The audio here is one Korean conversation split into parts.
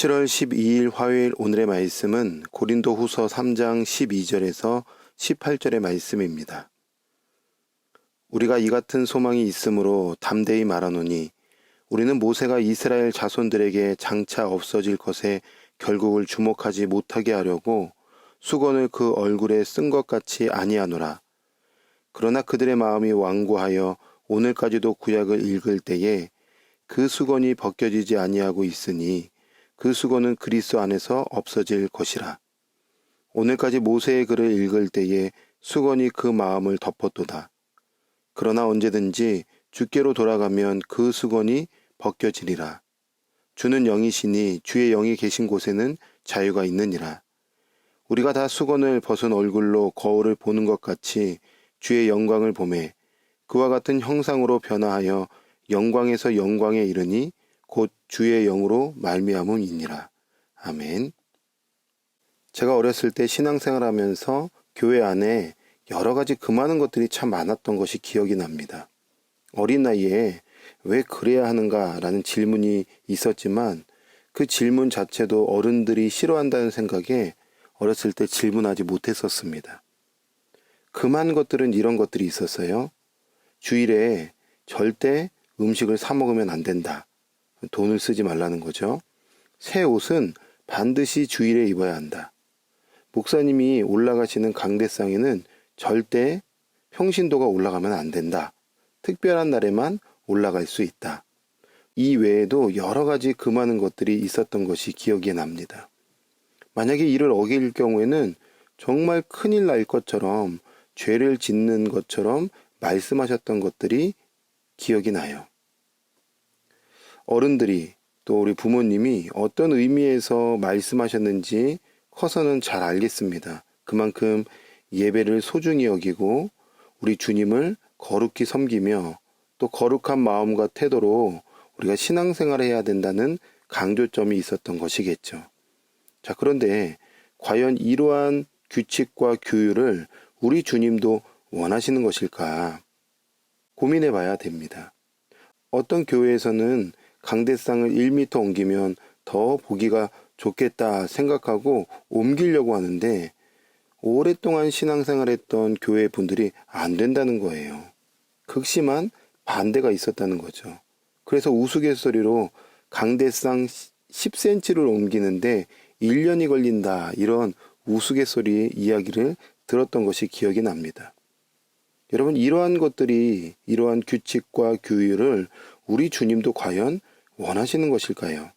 17월 12일 화요일 오늘의 말씀은 고린도후서 3장 12절에서 18절의 말씀입니다. 우리가 이 같은 소망이 있으므로 담대히 말하노니 우리는 모세가 이스라엘 자손들에게 장차 없어질 것에 결국을 주목하지 못하게 하려고 수건을 그 얼굴에 쓴 것 같이 아니하노라. 그러나 그들의 마음이 완고하여 오늘까지도 구약을 읽을 때에 그 수건이 벗겨지지 아니하고 있으니 그 수건은 그리스도 안에서 없어질 것이라. 오늘까지 모세의 글을 읽을 때에 수건이 그 마음을 덮었도다. 그러나 언제든지 주께로 돌아가면 그 수건이 벗겨지리라. 주는 영이시니 주의 영이 계신 곳에는 자유가 있느니라. 우리가 다 수건을 벗은 얼굴로 거울을 보는 것 같이 주의 영광을 보매 그와 같은 형상으로 변화하여 영광에서 영광에 이르니 곧 주의 영으로 말미암음이니라. 아멘. 제가 어렸을 때 신앙생활하면서 교회 안에 여러 가지 그 많은 것들이 참 많았던 것이 기억이 납니다. 어린 나이에 왜 그래야 하는가라는 질문이 있었지만 그 질문 자체도 어른들이 싫어한다는 생각에 어렸을 때 질문하지 못했었습니다. 그 많은 것들은 이런 것들이 있었어요. 주일에 절대 음식을 사 먹으면 안 된다. 돈을 쓰지 말라는 거죠. 새 옷은 반드시 주일에 입어야 한다. 목사님이 올라가시는 강대상에는 절대 평신도가 올라가면 안 된다. 특별한 날에만 올라갈 수 있다. 이 외에도 여러 가지 그 많은 것들이 있었던 것이 기억이 납니다. 만약에 이를 어길 경우에는 정말 큰일 날 것처럼 죄를 짓는 것처럼 말씀하셨던 것들이 기억이 나요. 어른들이 또 우리 부모님이 어떤 의미에서 말씀하셨는지 커서는 잘 알겠습니다. 그만큼 예배를 소중히 여기고 우리 주님을 거룩히 섬기며 또 거룩한 마음과 태도로 우리가 신앙생활을 해야 된다는 강조점이 있었던 것이겠죠. 자, 그런데 과연 이러한 규칙과 규율을 우리 주님도 원하시는 것일까? 고민해 봐야 됩니다. 어떤 교회에서는 강대상을 1m 옮기면 더 보기가 좋겠다 생각하고 옮기려고 하는데 오랫동안 신앙생활했던 교회 분들이 안 된다는 거예요. 극심한 반대가 있었다는 거죠. 그래서 우스갯소리로 강대상 10cm를 옮기는데 1년이 걸린다 이런 우스갯소리 이야기를 들었던 것이 기억이 납니다. 여러분, 이러한 것들이 이러한 규칙과 규율을 우리 주님도 과연 원하시는 것일까요?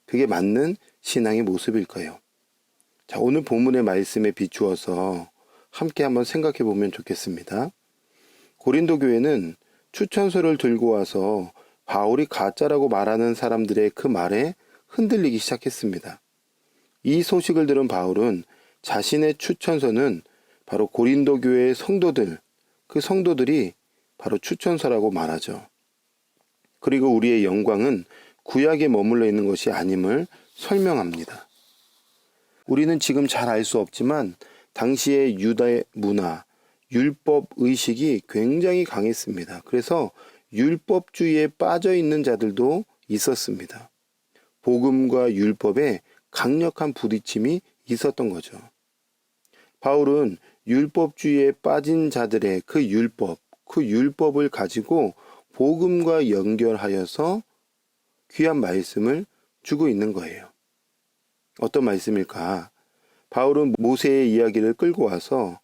그게 맞는 신앙의 모습일까요? 자, 오늘 본문의 말씀에 비추어서 함께 한번 생각해 보면 좋겠습니다. 고린도 교회는 추천서를 들고 와서 바울이 가짜라고 말하는 사람들의 그 말에 흔들리기 시작했습니다. 이 소식을 들은 바울은 자신의 추천서는 바로 고린도 교회의 성도들, 그 성도들이 바로 추천서라고 말하죠. 그리고 우리의 영광은 구약에 머물러 있는 것이 아님을 설명합니다. 우리는 지금 잘 알 수 없지만 당시의 유다의 문화, 율법 의식이 굉장히 강했습니다. 그래서 율법주의에 빠져 있는 자들도 있었습니다. 복음과 율법에 강력한 부딪힘이 있었던 거죠. 바울은 율법주의에 빠진 자들의 그 율법을 가지고 복음과 연결하여서 귀한 말씀을 주고 있는 거예요. 어떤 말씀일까? 바울은 모세의 이야기를 끌고 와서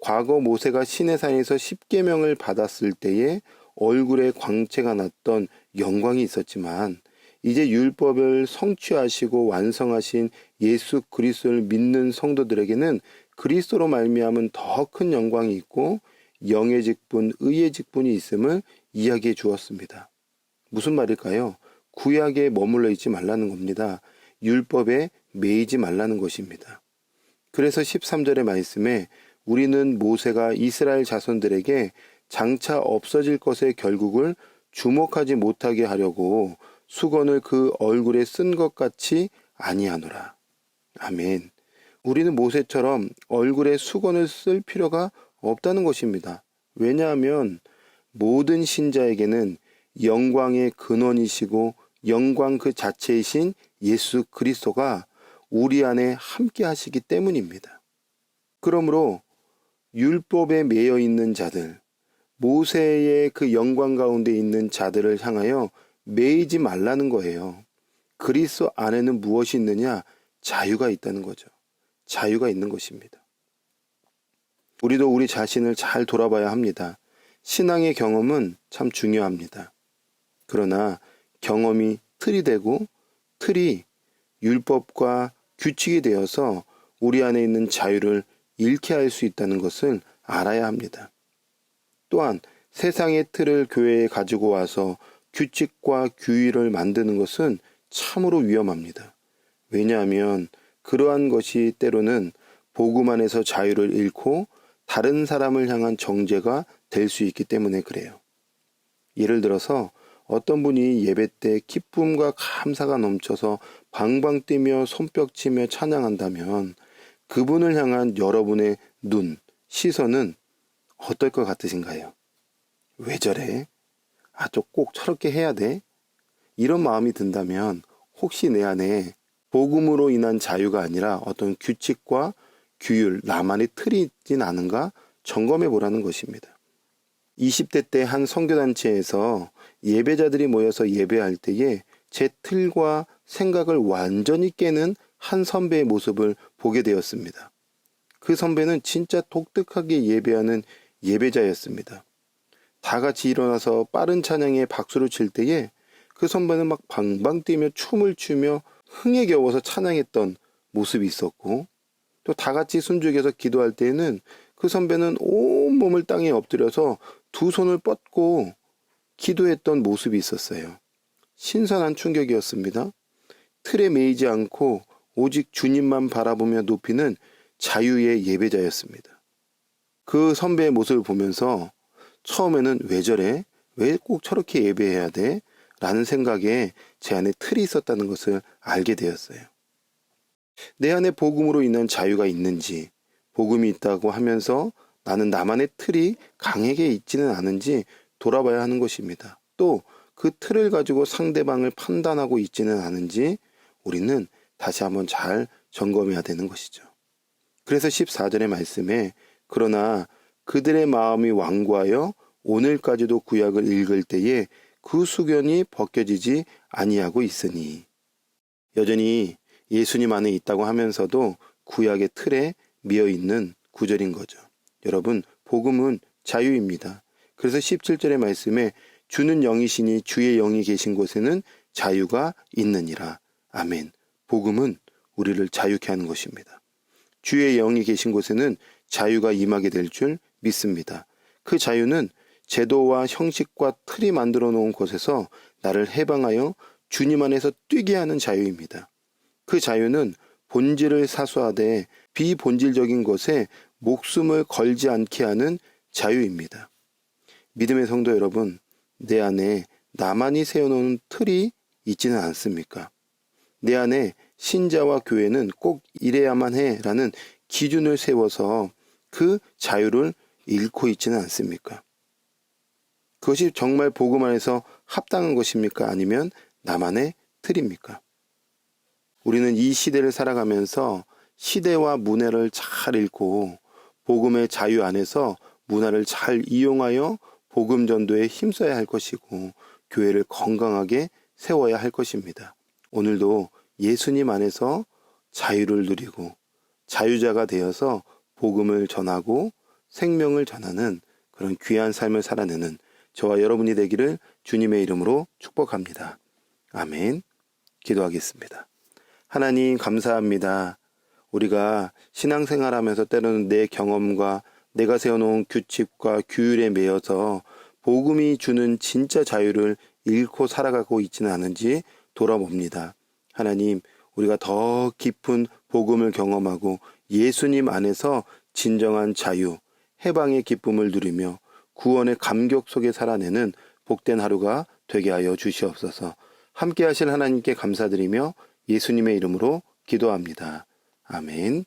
과거 모세가 시내산에서 십계명을 받았을 때에 얼굴에 광채가 났던 영광이 있었지만 이제 율법을 성취하시고 완성하신 예수 그리스도를 믿는 성도들에게는 그리스도로 말미암은 더 큰 영광이 있고 영의 직분, 의의 직분이 있음을 이야기해 주었습니다. 무슨 말일까요? 구약에 머물러 있지 말라는 겁니다. 율법에 매이지 말라는 것입니다. 그래서 13절의 말씀에 우리는 모세가 이스라엘 자손들에게 장차 없어질 것의 결국을 주목하지 못하게 하려고 수건을 그 얼굴에 쓴 것 같이 아니하노라. 아멘. 우리는 모세처럼 얼굴에 수건을 쓸 필요가 없다는 것입니다. 왜냐하면 모든 신자에게는 영광의 근원이시고 영광 그 자체이신 예수 그리스도가 우리 안에 함께 하시기 때문입니다. 그러므로 율법에 매여 있는 자들, 모세의 그 영광 가운데 있는 자들을 향하여 매이지 말라는 거예요. 그리스도 안에는 무엇이 있느냐? 자유가 있다는 거죠. 자유가 있는 것입니다. 우리도 우리 자신을 잘 돌아봐야 합니다. 신앙의 경험은 참 중요합니다. 그러나 경험이 틀이 되고 틀이 율법과 규칙이 되어서 우리 안에 있는 자유를 잃게 할 수 있다는 것을 알아야 합니다. 또한 세상의 틀을 교회에 가지고 와서 규칙과 규율을 만드는 것은 참으로 위험합니다. 왜냐하면 그러한 것이 때로는 복음 안에서 자유를 잃고 다른 사람을 향한 정죄가 될 수 있기 때문에 그래요. 예를 들어서 어떤 분이 예배 때 기쁨과 감사가 넘쳐서 방방 뛰며 손뼉치며 찬양한다면 그분을 향한 여러분의 눈, 시선은 어떨 것 같으신가요? 왜 저래? 저 꼭 저렇게 해야 돼? 이런 마음이 든다면 혹시 내 안에 복음으로 인한 자유가 아니라 어떤 규칙과 규율, 나만의 틀이 있진 않은가 점검해 보라는 것입니다. 20대 때 한 선교단체에서 예배자들이 모여서 예배할 때에 제 틀과 생각을 완전히 깨는 한 선배의 모습을 보게 되었습니다. 그 선배는 진짜 독특하게 예배하는 예배자였습니다. 다 같이 일어나서 빠른 찬양에 박수를 칠 때에 그 선배는 막 방방 뛰며 춤을 추며 흥에 겨워서 찬양했던 모습이 있었고, 또 다 같이 숨죽여서 기도할 때에는 그 선배는 온몸을 땅에 엎드려서 두 손을 뻗고 기도했던 모습이 있었어요. 신선한 충격이었습니다. 틀에 매이지 않고 오직 주님만 바라보며 높이는 자유의 예배자였습니다. 그 선배의 모습을 보면서 처음에는 왜 저래? 왜 꼭 저렇게 예배해야 돼? 라는 생각에 제 안에 틀이 있었다는 것을 알게 되었어요. 내 안에 복음으로 인한 자유가 있는지, 복음이 있다고 하면서 나는 나만의 틀이 강하게 있지는 않은지 돌아봐야 하는 것입니다. 또 그 틀을 가지고 상대방을 판단하고 있지는 않은지 우리는 다시 한번 잘 점검해야 되는 것이죠. 그래서 14절의 말씀에 그러나 그들의 마음이 완고하여 오늘까지도 구약을 읽을 때에 그 수견이 벗겨지지 아니하고 있으니, 여전히 예수님 안에 있다고 하면서도 구약의 틀에 미어 있는 구절인 거죠. 여러분, 복음은 자유입니다. 그래서 17절의 말씀에 주는 영이시니 주의 영이 계신 곳에는 자유가 있느니라. 아멘. 복음은 우리를 자유케 하는 것입니다. 주의 영이 계신 곳에는 자유가 임하게 될 줄 믿습니다. 그 자유는 제도와 형식과 틀이 만들어 놓은 곳에서 나를 해방하여 주님 안에서 뛰게 하는 자유입니다. 그 자유는 본질을 사수하되 비본질적인 것에 목숨을 걸지 않게 하는 자유입니다. 믿음의 성도 여러분, 내 안에 나만이 세워놓은 틀이 있지는 않습니까? 내 안에 신자와 교회는 꼭 이래야만 해라는 기준을 세워서 그 자유를 잃고 있지는 않습니까? 그것이 정말 복음 안에서 합당한 것입니까? 아니면 나만의 틀입니까? 우리는 이 시대를 살아가면서 시대와 문화를 잘 읽고 복음의 자유 안에서 문화를 잘 이용하여 복음 전도에 힘써야 할 것이고 교회를 건강하게 세워야 할 것입니다. 오늘도 예수님 안에서 자유를 누리고 자유자가 되어서 복음을 전하고 생명을 전하는 그런 귀한 삶을 살아내는 저와 여러분이 되기를 주님의 이름으로 축복합니다. 아멘. 기도하겠습니다. 하나님 감사합니다. 우리가 신앙생활하면서 때로는 내 경험과 내가 세워놓은 규칙과 규율에 매여서 복음이 주는 진짜 자유를 잃고 살아가고 있지는 않은지 돌아봅니다. 하나님, 우리가 더 깊은 복음을 경험하고 예수님 안에서 진정한 자유, 해방의 기쁨을 누리며 구원의 감격 속에 살아내는 복된 하루가 되게 하여 주시옵소서. 함께 하실 하나님께 감사드리며 예수님의 이름으로 기도합니다. 아멘.